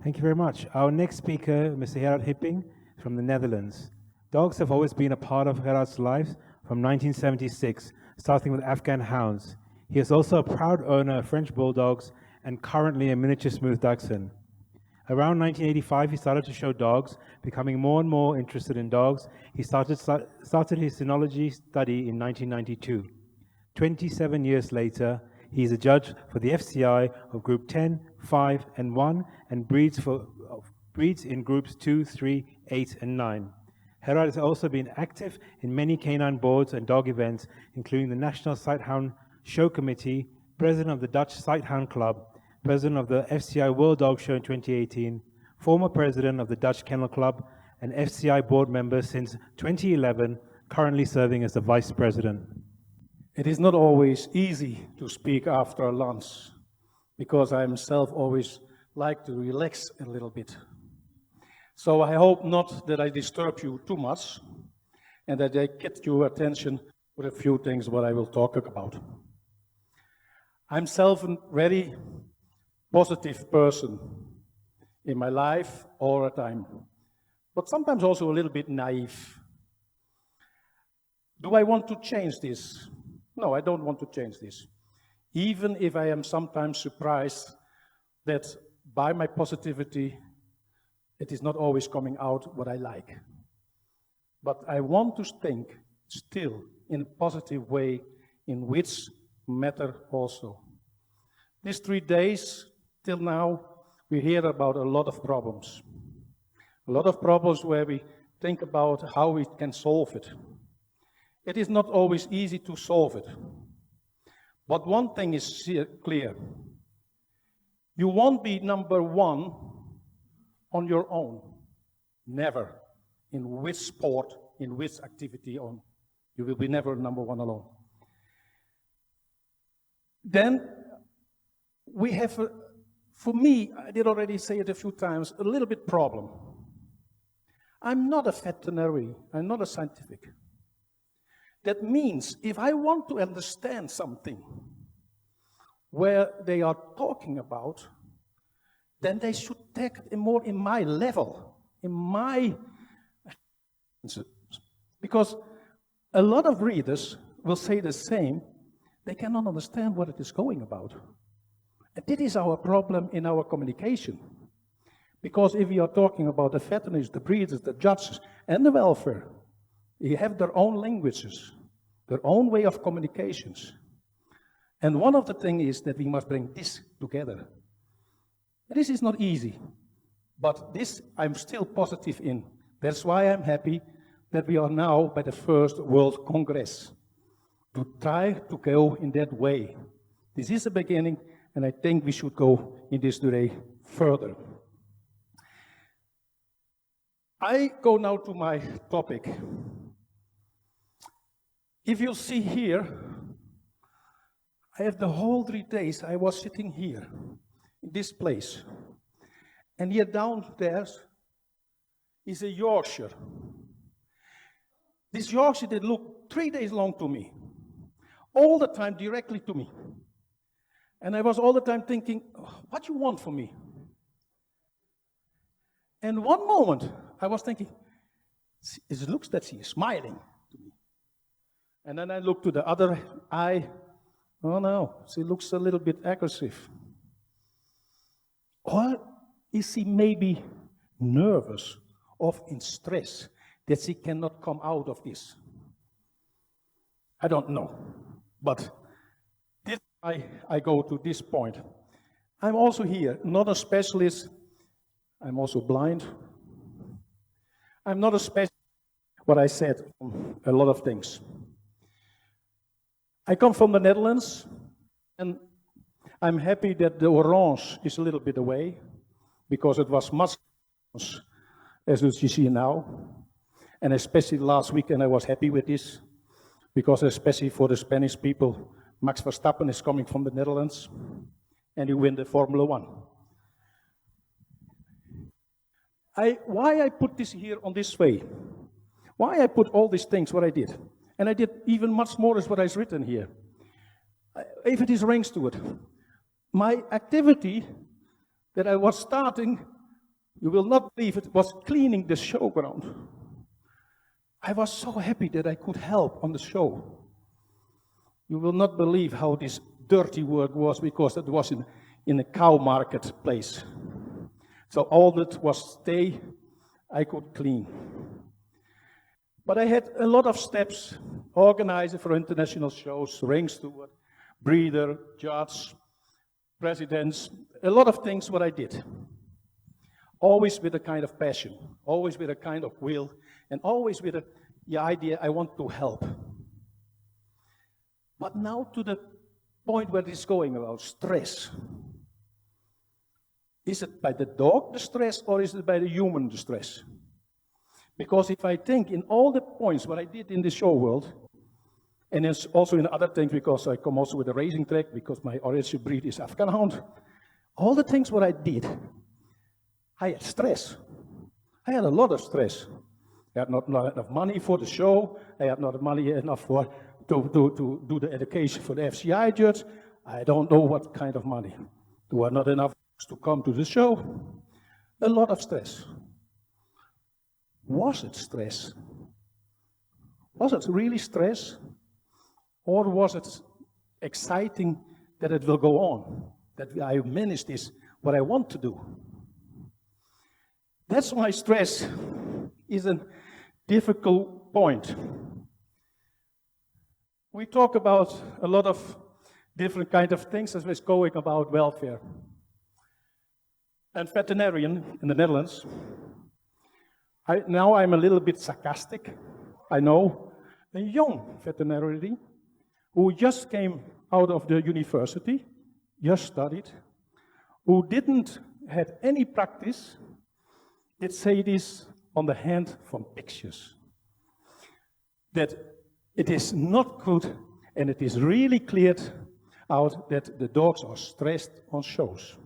Thank you very much. Our next speaker, Mr. Gerard Jipping from the Netherlands. Dogs have always been a part of Gerard's life from 1976, starting with Afghan hounds. He is also a proud owner of French bulldogs and currently a miniature smooth dachshund. Around 1985, he started to show dogs, becoming more and more interested in dogs. He started his cynology study in 1992. 27 years later, he is a judge for the FCI of Group 10, 5, and 1, and breeds in Groups 2, 3, 8, and 9. Gerard has also been active in many canine boards and dog events, including the National Sighthound Show Committee, President of the Dutch Sighthound Club, President of the FCI World Dog Show in 2018, former President of the Dutch Kennel Club, and FCI board member since 2011, currently serving as the Vice President. It is not always easy to speak after lunch, because I myself always like to relax a little bit. So I hope not that I disturb you too much, and that I get your attention with a few things what I will talk about. I'm self a very positive person in my life all the time, but sometimes also a little bit naive. Do I want to change this? No, I don't want to change this. Even if I am sometimes surprised that by my positivity, it is not always coming out what I like. But I want to think still in a positive way in which matter also. These 3 days till now, we hear about a lot of problems. A lot of problems where we think about how we can solve it. It is not always easy to solve it. But one thing is clear. You won't be number one on your own. Never. In which sport, in which activity on. You will be never number one alone. Then we have, for me, I did already say it a few times, a little bit problem. I'm not a veterinary, I'm not a scientific. That means if I want to understand something where they are talking about, then they should take it more in my level, in my... Because a lot of readers will say the same, they cannot understand what it is going about. And that is our problem in our communication. Because if we are talking about the veterinarians, the breeders, the judges, and the welfare, they have their own languages, their own way of communications. And one of the things is that we must bring this together. This is not easy, but this I'm still positive in. That's why I'm happy that we are now by the first World Congress to try to go in that way. This is a beginning, and I think we should go in this today further. I go now to my topic. If you see here, I have the whole 3 days I was sitting here, in this place. And here downstairs is a Yorkshire. This Yorkshire did look 3 days long to me, all the time directly to me. And I was all the time thinking, what do you want from me? And one moment, I was thinking, it looks that she is smiling to me. And then I looked to the other eye. Oh no, she looks a little bit aggressive. Or is she maybe nervous or in stress that she cannot come out of this? I don't know. But this I go to this point. I'm also here, not a specialist. I'm also blind. I'm not a specialist, what I said, a lot of things. I come from the Netherlands, and I'm happy that the orange is a little bit away, because it was much as you see now. And especially last weekend, I was happy with this, because especially for the Spanish people, Max Verstappen is coming from the Netherlands, and he win the Formula 1. Why I put this here on this way? Why I put all these things, what I did? And I did even much more as what is written here. If it is ranks to it. My activity that I was starting You will not believe it was cleaning the showground. I was so happy that I could help on the show. You will not believe how this dirty work was, because it was in a cow marketplace. So all that was stay, I could clean. But I had a lot of steps: organizer for international shows, ring steward, breeder, judge, presidents, a lot of things what I did. Always with a kind of passion, always with a kind of will, and always with the idea I want to help. But now to the point where it's going about stress. Is it by the dog the stress, or is it by the human the stress? Because if I think in all the points what I did in the show world, and it's also in other things, because I come also with a racing track, because my origin breed is Afghan hound, all the things what I did, I had stress. I had a lot of stress. I had not enough money for the show. I had not money enough to do the education for the FCI judge. I don't know what kind of money. There were not enough to come to the show. A lot of stress. Was it stress? Was it really stress? Or was it exciting that it will go on? That I manage this, what I want to do? That's why stress is a difficult point. We talk about a lot of different kind of things as we're going about welfare. And veterinarian in the Netherlands, now I'm a little bit sarcastic. I know a young veterinarian who just came out of the university, just studied, who didn't have any practice, did say this on the hand from pictures. That it is not good, and it is really cleared out that the dogs are stressed on shows.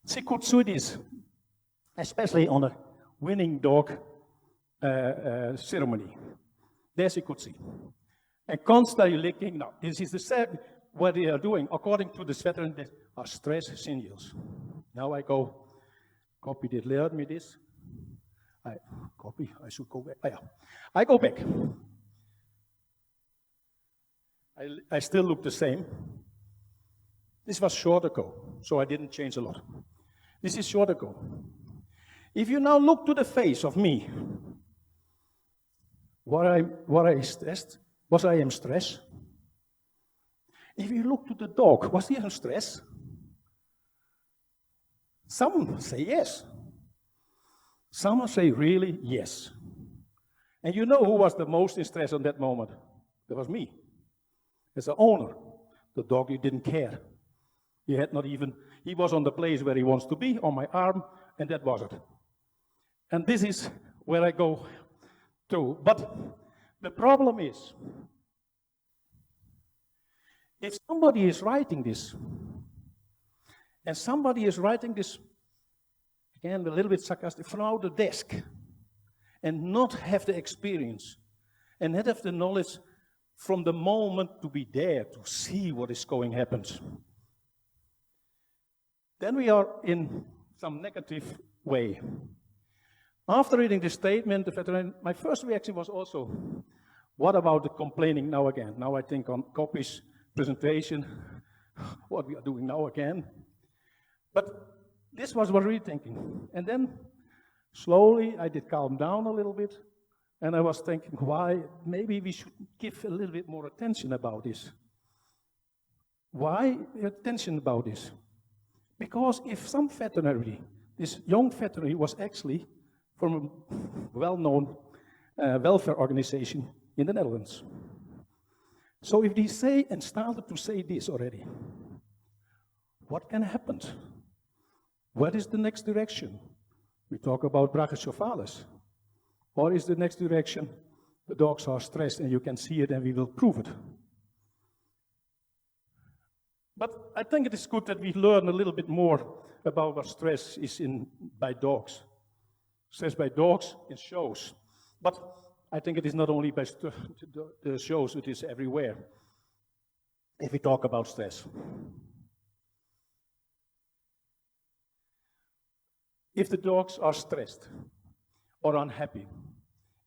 She could see this, especially on a winning dog ceremony. There she could see. And constantly licking. Now, this is the same, what they are doing, according to this veteran, that are stress signals. Now I go, Copy did learn me this. I should go back. I go back. I still look the same. This was short ago, so I didn't change a lot. This is short ago. If you now look to the face of me, what I stressed, was I in stress? If you look to the dog, was he in stress? Some say yes. Some say really yes. And you know who was the most in stress on that moment? That was me. As the owner, the dog, he didn't care. He had not even, he was on the place where he wants to be, on my arm, and that was it. And this is where I go to. But the problem is, if somebody is writing this, and somebody is writing this, again, a little bit sarcastic, from out the desk, and not have the experience, and not have the knowledge from the moment to be there, to see what is going to happen, then we are in some negative way. After reading this statement, the veteran, my first reaction was also, what about the complaining now again? Now I think on Copy's presentation, what we are doing now again. But this was what we were thinking. And then slowly I did calm down a little bit, and I was thinking, why maybe we should give a little bit more attention about this. Why attention about this? Because if some veterinary, this young veterinary was actually from a well-known welfare organization in the Netherlands. So if they say and started to say this already, what can happen? What is the next direction? We talk about brachycephalitis. Or is the next direction, the dogs are stressed and you can see it and we will prove it? But I think it is good that we learn a little bit more about what stress is by dogs. Stress by dogs in shows. But I think it is not only by the shows, it is everywhere. If we talk about stress. if the dogs are stressed or unhappy,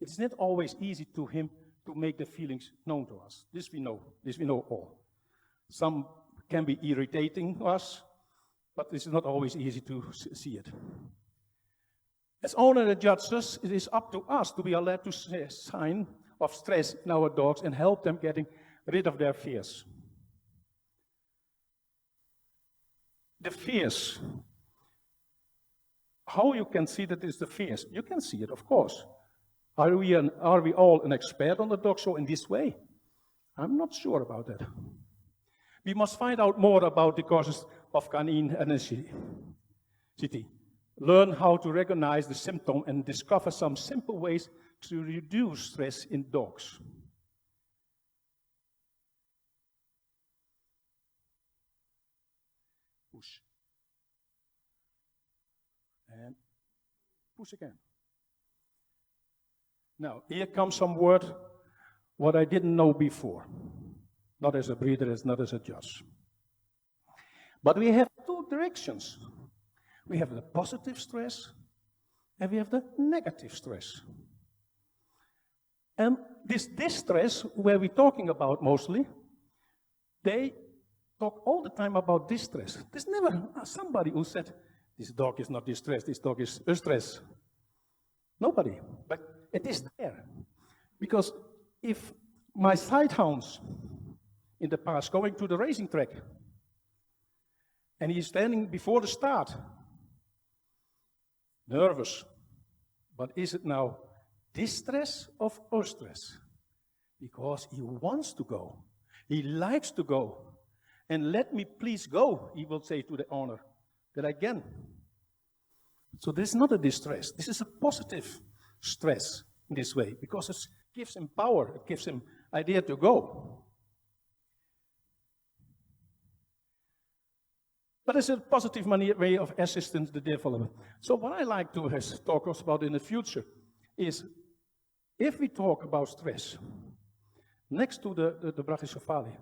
it's not always easy to him to make the feelings known to us. This we know all. Some can be irritating to us, but it's not always easy to see it. As owner and judges, it is up to us to be allowed to see a sign of stress in our dogs and help them getting rid of their fears. The fears. How you can see that it's the fears? You can see it, of course. Are we all an expert on the dog show in this way? I'm not sure about that. We must find out more about the causes of canine anxiety. Learn how to recognize the symptom and discover some simple ways to reduce stress in dogs. Push. And push again. Now, here comes some word what I didn't know before. Not as a breeder, not as a judge. But we have two directions. We have the positive stress and we have the negative stress. And this distress, where we're talking about mostly, they talk all the time about distress. There's never somebody who said, this dog is not distressed, this dog is stressed. Nobody, but it is there. Because if my sighthounds in the past going to the racing track, and he's standing before the start, nervous, but is it now distress or eustress? Because he wants to go, he likes to go, and let me please go, he will say to the owner, that again. So this is not a distress, this is a positive stress in this way, because it gives him power, it gives him idea to go. But it's a positive way of assisting the development. So what I like to talk about in the future is, if we talk about stress, next to the brachycephaly,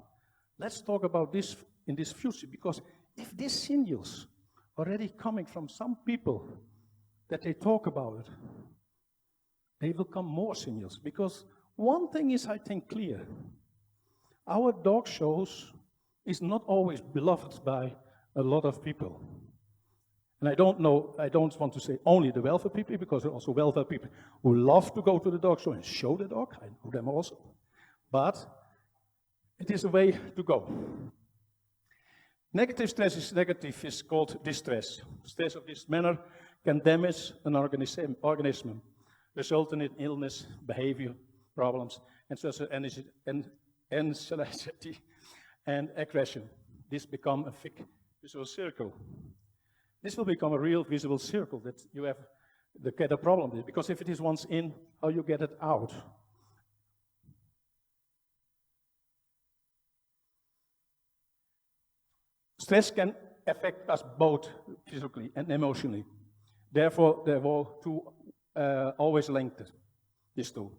let's talk about this in this future, because if these signals already coming from some people that they talk about it, they will come more signals. Because one thing is, I think, clear. Our dog shows is not always beloved by a lot of people. And I don't want to say only the welfare people, because there are also welfare people who love to go to the dog show and show the dog. I know them also. But it is a way to go. Negative stress is called distress. Stress of this manner can damage an organism, resulting in illness, behavior problems, and such as anxiety and aggression. This becomes a visual circle. This will become a real visible circle that you have get a problem with, because if it is once in, how you get it out? Stress can affect us both physically and emotionally. Therefore, they're always linked, these two.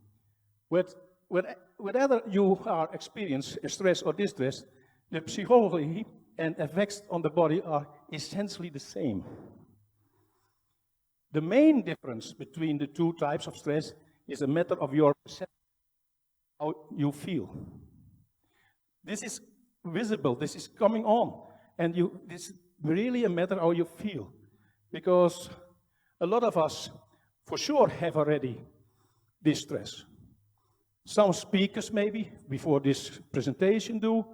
Whether you are experiencing stress or distress, the psychology and effects on the body are essentially the same. The main difference between the two types of stress is a matter of your perception, how you feel. This is visible, this is coming on, and this is really a matter how you feel. Because a lot of us, for sure, have already this stress. Some speakers maybe, before this presentation do,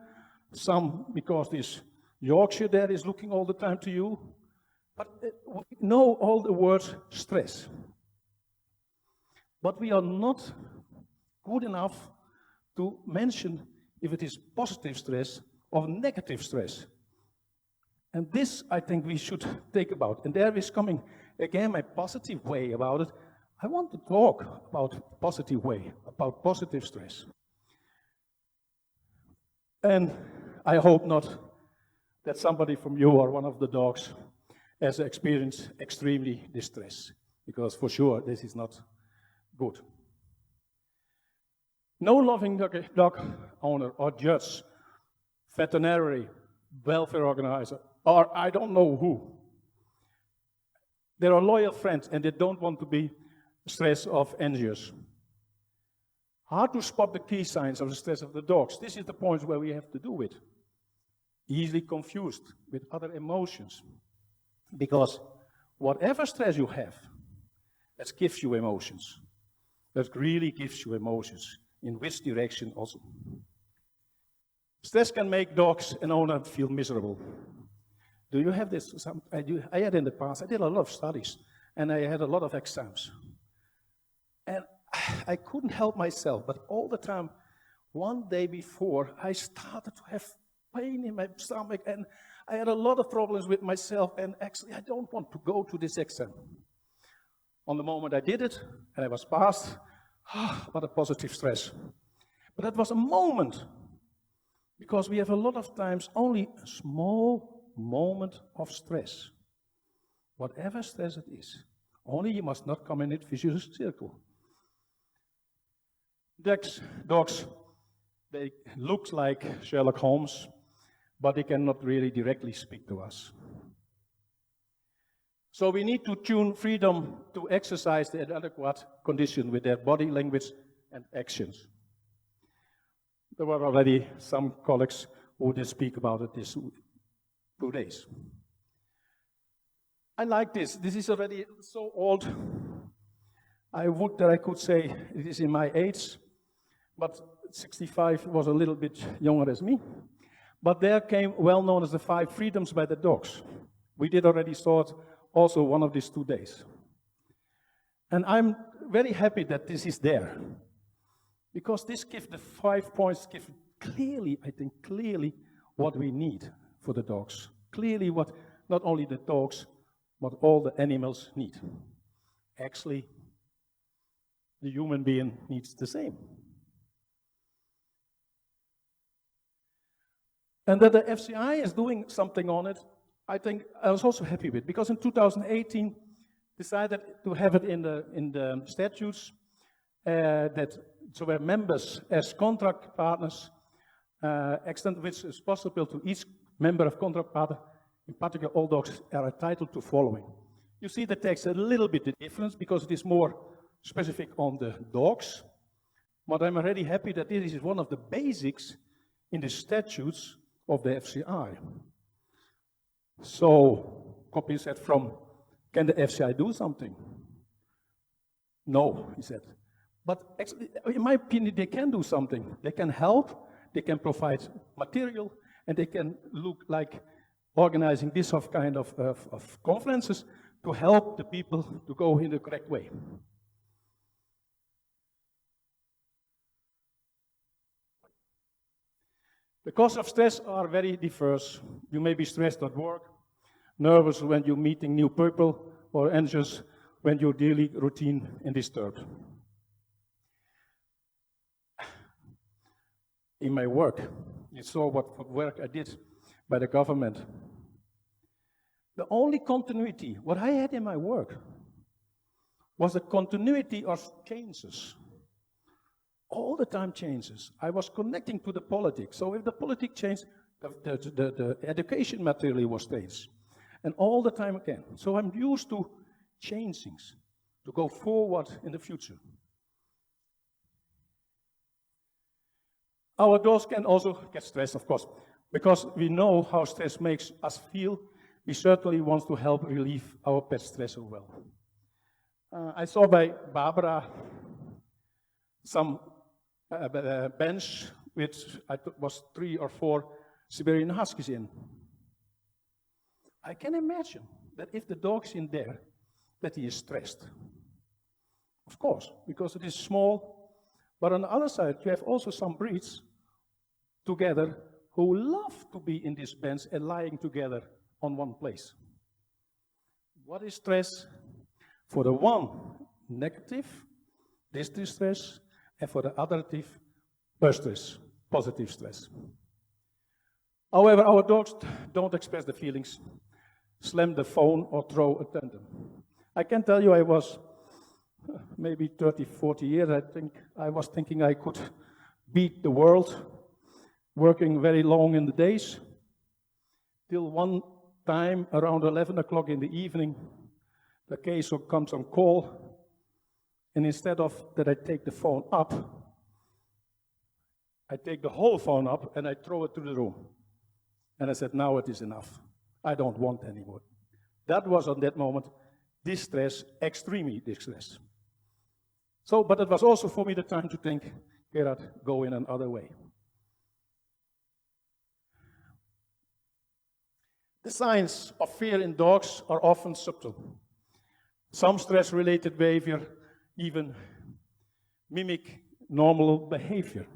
some because this Yorkshire there is looking all the time to you, but we know all the words stress. But we are not good enough to mention if it is positive stress or negative stress. And this, I think, we should think about. And there is coming, again, my positive way about it. I want to talk about positive way, about positive stress. And I hope not that somebody from you or one of the dogs has experienced extremely distress, because for sure this is not good. No loving dog owner or judge, veterinary, welfare organizer, or I don't know who, They are loyal friends and they don't want to be stressed or anxious. How to spot the key signs of the stress of the dogs? This is the point where we have to do it. Easily confused with other emotions. Because whatever stress you have, that gives you emotions. That really gives you emotions. In which direction also. Stress can make dogs and owner feel miserable. Do you have this? I had in the past, I did a lot of studies, and I had a lot of exams. And I couldn't help myself, but all the time, one day before, I started to have pain in my stomach, and I had a lot of problems with myself, and actually, I don't want to go to this exam. On the moment I did it, and I was passed, what a positive stress. But that was a moment, because we have a lot of times only a small moment of stress. Whatever stress it is, only you must not come in a vicious circle. Dogs, they look like Sherlock Holmes, but they cannot really directly speak to us. So we need to tune freedom to exercise the adequate condition with their body language and actions. There were already some colleagues who did speak about it these 2 days. I like this. This is already so old. I would that I could say it is in my age, but 65 was a little bit younger as me. But there came well known as the 5 freedoms by the dogs. We did already saw it also one of these 2 days. And I'm very happy that this is there. Because this gives the 5 points, give clearly, I think, clearly what we need for the dogs. Clearly what not only the dogs, but all the animals need. Actually, the human being needs the same. And that the FCI is doing something on it, I think I was also happy with, because in 2018, decided to have it in the statutes, that so where members as contract partners, extent which is possible to each member of contract partner, in particular all dogs are entitled to following. You see the text a little bit the difference because it is more specific on the dogs, but I'm already happy that this is one of the basics in the statutes of the FCI. So, copy said from, can the FCI do something? No, he said. But actually, in my opinion, they can do something. They can help, they can provide material, and they can look like organizing this kind of conferences to help the people to go in the correct way. The causes of stress are very diverse. You may be stressed at work, nervous when you're meeting new people, or anxious when your daily routine is disturbed. In my work, you saw what work I did by the government. The only continuity, what I had in my work, was the continuity of changes. All the time changes. I was connecting to the politics. So if the politics changed, the education material was changed. And all the time again. So I'm used to change things, to go forward in the future. Our dogs can also get stressed, of course, because we know how stress makes us feel. We certainly want to help relieve our pet stress as well. I saw by Barbara some bench which I thought was 3 or 4 Siberian Huskies in. I can imagine that if the dog's in there, that he is stressed. Of course, because it is small. But on the other side, you have also some breeds together who love to be in this bench and lying together on one place. What is stress? For the one, negative, distress, and for the other, positive stress. However, our dogs don't express the feelings, slam the phone, or throw a tantrum. I can tell you I was maybe 30, 40 years, I was thinking I could beat the world, working very long in the days, till one time around 11 o'clock in the evening, a case comes on call, and instead of that I take the phone up, I take the whole phone up and I throw it to the room. And I said, now it is enough. I don't want anymore. That was on that moment distress, extremely distress. So, but it was also for me the time to think, Gerard, go in another way. The signs of fear in dogs are often subtle. Some stress-related behavior even mimic normal behavior.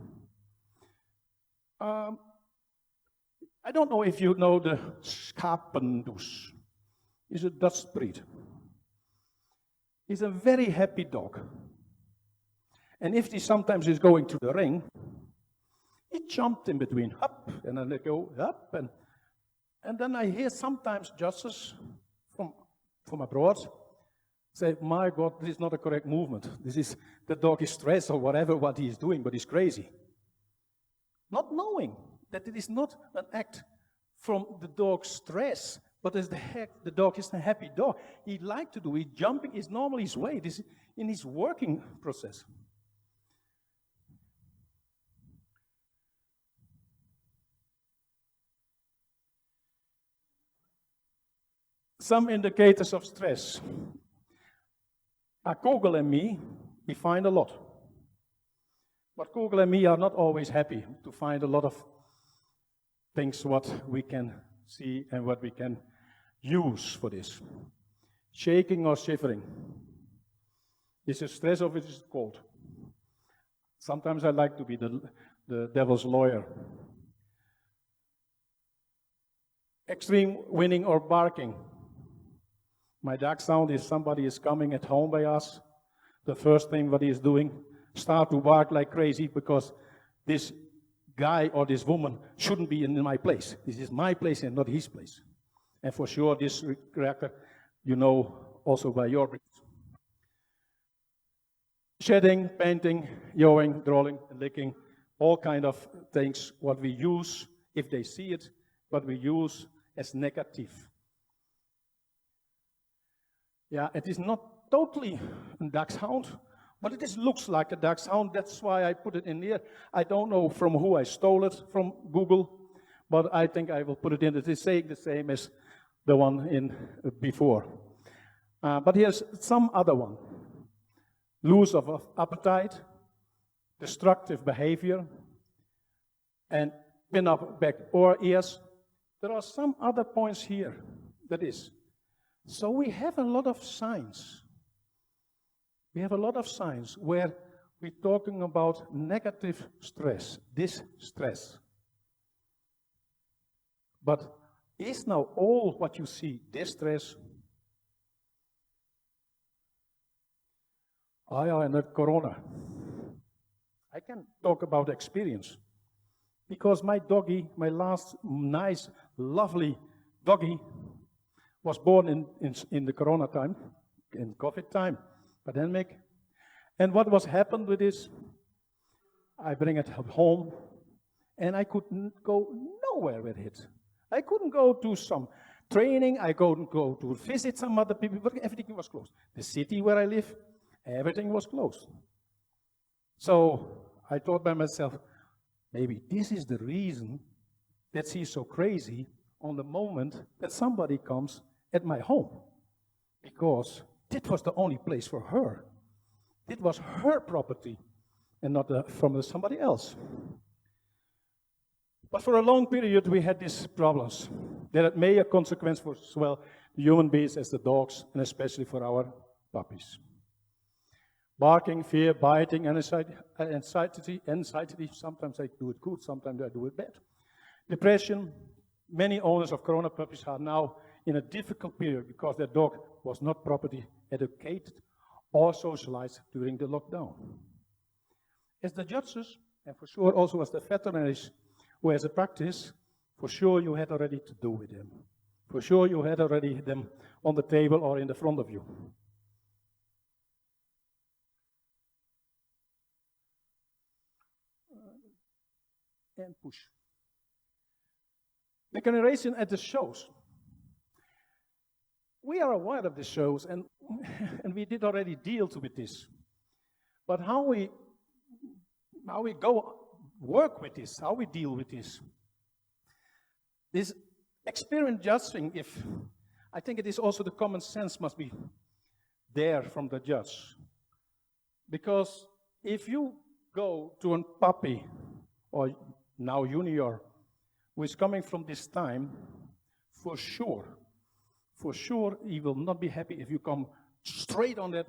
I don't know if you know the 𝐂𝐨𝐧𝐟𝐞𝐫. It's a Dutch breed. He's a very happy dog. And if he sometimes is going to the ring, he jumped in between, up, and then they go up, and then I hear sometimes judges from abroad say, my God, this is not a correct movement. The dog is stressed or whatever what he is doing, but he's crazy. Not knowing that it is not an act from the dog's stress, but as the dog is a happy dog. He likes to do it. Jumping is normally his way. This is in his working process. Some indicators of stress. 𝐂𝐨𝐬𝐞𝐫 and me, we find a lot. But 𝐂𝐨𝐬𝐞𝐫 and me are not always happy to find a lot of things what we can see and what we can use for this. Shaking or shivering. Is it stress or is it cold? Sometimes I like to be the devil's lawyer. Extreme whining or barking. My dog sound is somebody is coming at home by us. The first thing what he is doing, start to bark like crazy because this guy or this woman shouldn't be in my place. This is my place and not his place. And for sure, this character, you know also by your breed. Shedding, painting, yawing, drawing, licking, all kind of things what we use, if they see it, what we use as negative. Yeah, it is not totally a dachshund, but it looks like a dachshund. That's why I put it in here. I don't know from who I stole it from Google, but I think I will put it in. It is saying the same as the one in before. But here's some other one. Loss of appetite, destructive behavior, and pin up back or ears. There are some other points here. That is. So we have a lot of signs. We have a lot of signs where we're talking about negative stress, distress. But is now all what you see distress? And the corona. I can talk about experience. Because my doggy, my last nice, lovely doggy, was born in the corona time, in COVID time, pandemic. And what was happened with this? I bring it home, and I couldn't go nowhere with it. I couldn't go to some training, I couldn't go to visit some other people, but everything was closed. The city where I live, everything was closed. So I thought by myself, maybe this is the reason that she's so crazy on the moment that somebody comes at my home. Because that was the only place for her. It was her property and not from somebody else. But for a long period we had these problems. That may have a consequence for as well the human beings as the dogs, and especially for our puppies. Barking, fear, biting, anxiety, sometimes I do it good, sometimes I do it bad. Depression, many owners of corona puppies are now in a difficult period because their dog was not properly educated or socialized during the lockdown. As the judges, and for sure also as the veterinaries who has a practice, for sure you had already to do with them. For sure you had already them on the table or in the front of you. And push. The generation at the shows. We are aware of the shows, and and we did already deal with this. But how we go work with this, how we deal with this experience judging, I think it is also the common sense must be there from the judge. Because if you go to a puppy, or now junior, who is coming from this time, for sure, he will not be happy if you come straight on that,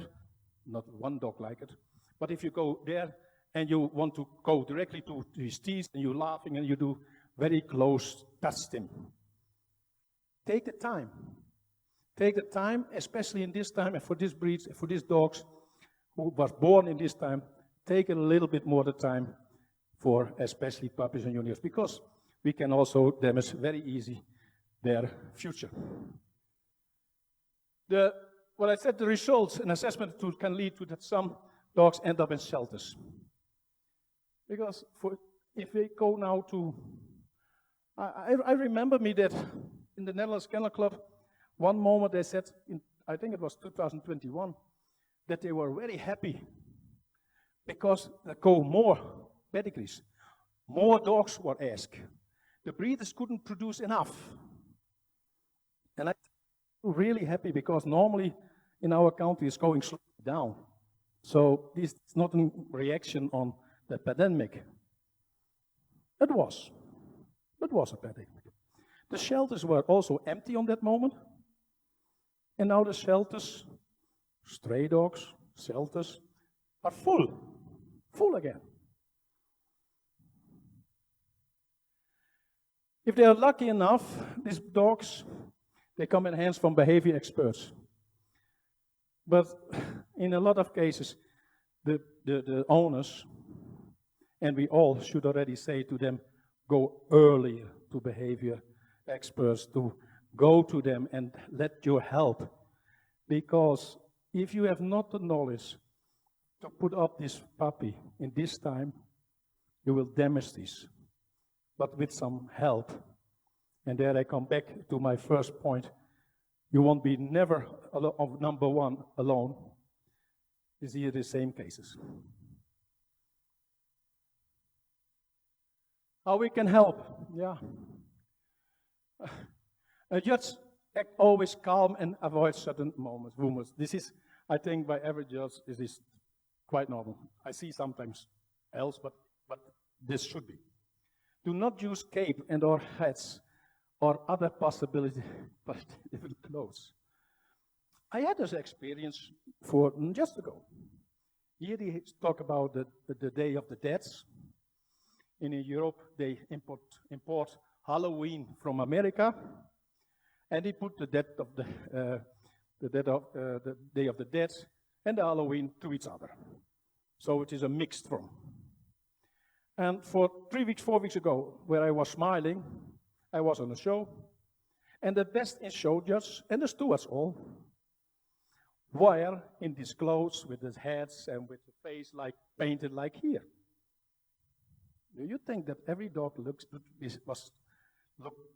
not one dog like it, but if you go there and you want to go directly to his teeth and you're laughing and you do very close, touch him. Take the time. Take the time, especially in this time, and for this breed, for these dogs who was born in this time, take a little bit more the time for especially puppies and juniors, because we can also damage very easy their future. What I said, the results and assessment tool can lead to that some dogs end up in shelters. Because if we go now to, I remember me that in the Netherlands Kennel Club, one moment they said, I think it was 2021, that they were very happy because there go more pedigrees. More dogs were asked. The breeders couldn't produce enough. And I'm really happy because normally in our country it's going slowly down. So this is not a reaction on the pandemic. It was a pandemic. The shelters were also empty on that moment. And now the shelters, stray dogs, shelters, are full again. If they are lucky enough, these dogs, they come in hands from behavior experts. But in a lot of cases, the owners, and we all should already say to them, go earlier to behavior experts, to go to them and let your help. Because if you have not the knowledge to put up this puppy in this time, you will damage this. But with some help, and there I come back to my first point, you won't be never of number one alone. Is here the same cases. How we can help? Yeah. Just act always calm and avoid sudden movements. This is, I think, by every judge, this is quite normal. I see sometimes else, but this should be. Do not use cape and or hats or other possibilities, but even clothes. I had this experience for just ago. Here they talk about the Day of the Dead. In Europe, they import Halloween from America, and they put the Day of the Dead and the Halloween to each other. So it is a mixed form. And for 4 weeks ago, where I was smiling, I was on a show, and the best in show judges and the stewards all were in these clothes with the heads and with the face like painted like here. Do you think that every dog look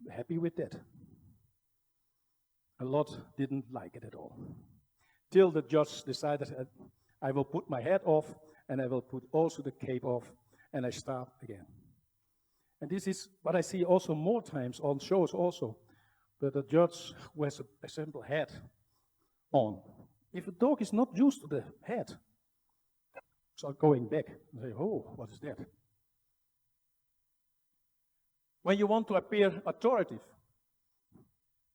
happy with that? A lot didn't like it at all. Till the judge decided, I will put my hat off, and I will put also the cape off, and I start again. And this is what I see also more times on shows also, that the judge wears a simple hat on. If a dog is not used to the hat, so going back and say, oh, what is that? When you want to appear authoritative,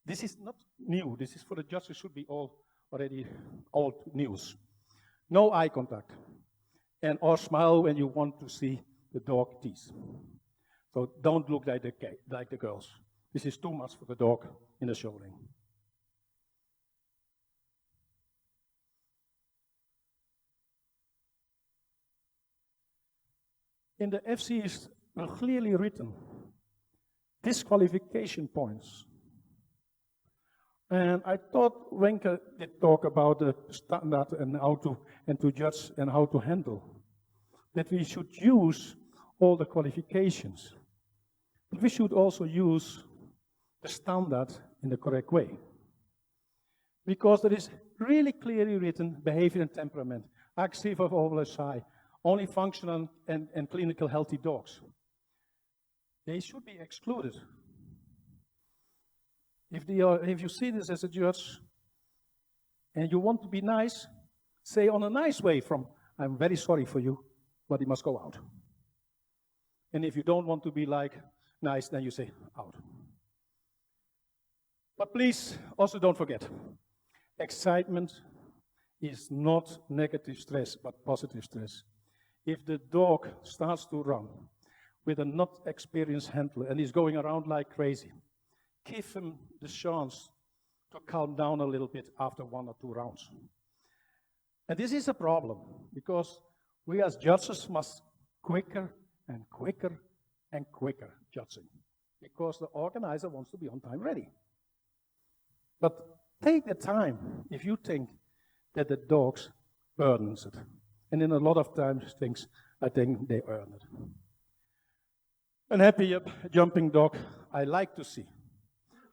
this is not new. This is for the judges, should be already old news. No eye contact, and or smile when you want to see the dog teeth. So don't look like the girls. This is too much for the dog in the showing. In the FC is clearly written disqualification points. And I thought Wenke did talk about the standard and how to judge and how to handle. That we should use all the qualifications. But we should also use the standard in the correct way. Because there is really clearly written behavior and temperament, aggressive or overly shy, only functional and clinical healthy dogs. They should be excluded. If you see this as a judge and you want to be nice, say on a nice way from, I'm very sorry for you, but he must go out. And if you don't want to be like nice, then you say out. But please, also don't forget, excitement is not negative stress, but positive stress. If the dog starts to run with a not experienced handler and he's going around like crazy, give him the chance to calm down a little bit after 1 or 2 rounds. And this is a problem, because we as judges must quicker and quicker and quicker judging, because the organizer wants to be on time ready. But take the time if you think that the dogs burdens it. And in a lot of times things, I think they earn it. An happy jumping dog, I like to see.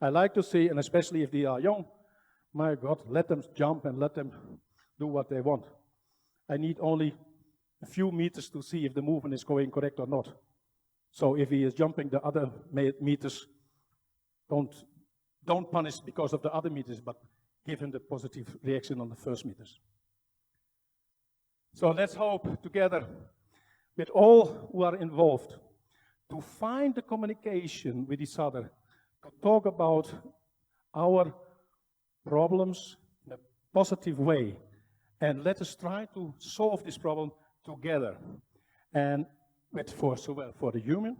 I like to see, and especially if they are young, my God, let them jump and let them do what they want. I need only a few meters to see if the movement is going correct or not. So if he is jumping the other meters, don't punish because of the other meters, but give him the positive reaction on the first meters. So let's hope together with all who are involved to find the communication with each other, to talk about our problems in a positive way, and let us try to solve this problem together, and for the human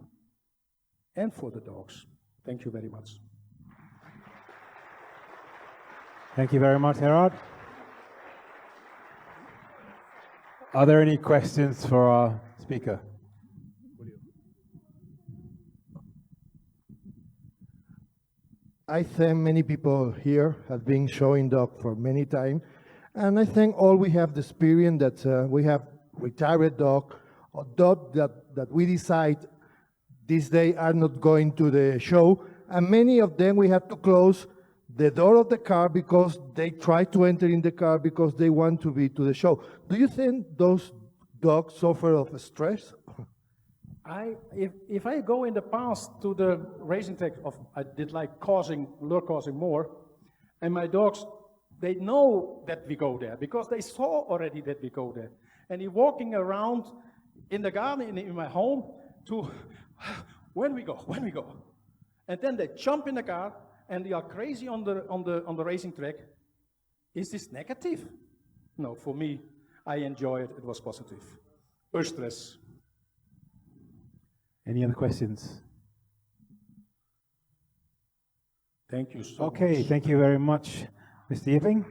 and for the dogs. Thank you very much. Thank you very much, Gerard. Are there any questions for our speaker? I think many people here have been showing dog for many times, and I think all we have the experience that we have retired dog or dog that we decide this day are not going to the show, and many of them we have to close the door of the car because they try to enter in the car because they want to be to the show. Do you think those dogs suffer of stress? If I go in the past to the racing track, I did like lure causing more, and my dogs, they know that we go there because they saw already that we go there. And he's walking around in the garden in my home to, when we go. And then they jump in the car and they are crazy on the racing track. Is this negative? No, for me, I enjoy it. It was positive. Stress. Any other questions? Thank you so much. Okay, thank you very much, Mr. Jipping.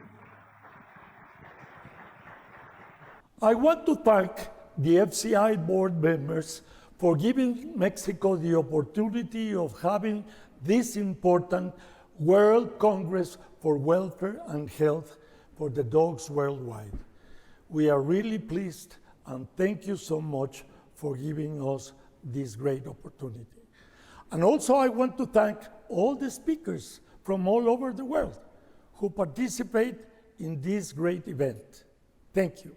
I want to thank the FCI board members for giving Mexico the opportunity of having this important World Congress for Welfare and Health for the dogs worldwide. We are really pleased, and thank you so much for giving us this great opportunity. And also I want to thank all the speakers from all over the world who participate in this great event. Thank you.